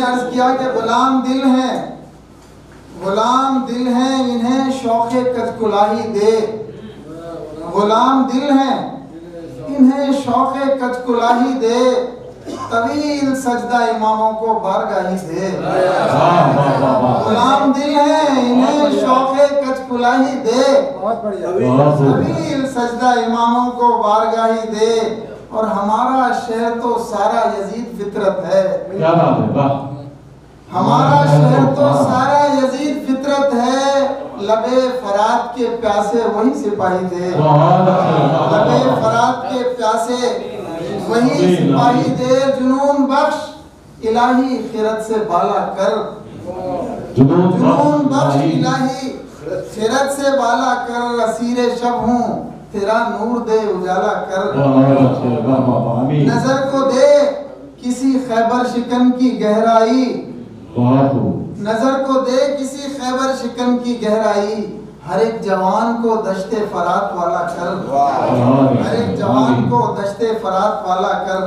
عرض کیا کہ غلام دل ہیں انہیں شوق کج کلاہی دے، غلام دل ہیں انہیں شوق کج کلاہی دے، طویل سجدہ اماموں کو بارگاہی دے، غلام دل ہیں انہیں شوق کج کلاہی دے، طویل سجدہ اماموں کو بارگاہی دے، اور ہمارا شہر تو سارا یزید فطرت ہے، ہمارا شہر تو سارا یزید فطرت ہے، لبے فرات کے پیاسے وہی سپاہی تھے، لبے فرات کے پیاسے وہی سپاہی تھے، جنون بخش الہی خیرت سے بالا کر، جنون بخش الہی خیرت سے بالا کر، اسیر شب ہوں تیرا نور دے اجالا کر، نظر کو دے کسی خیبر شکن کی گہرائی، نظر کو دے کسی خیبر شکن کی گہرائی، ہر ایک جوان کو دشت فرات والا کر، ہر ایک جوان کو دشت فرات والا کر،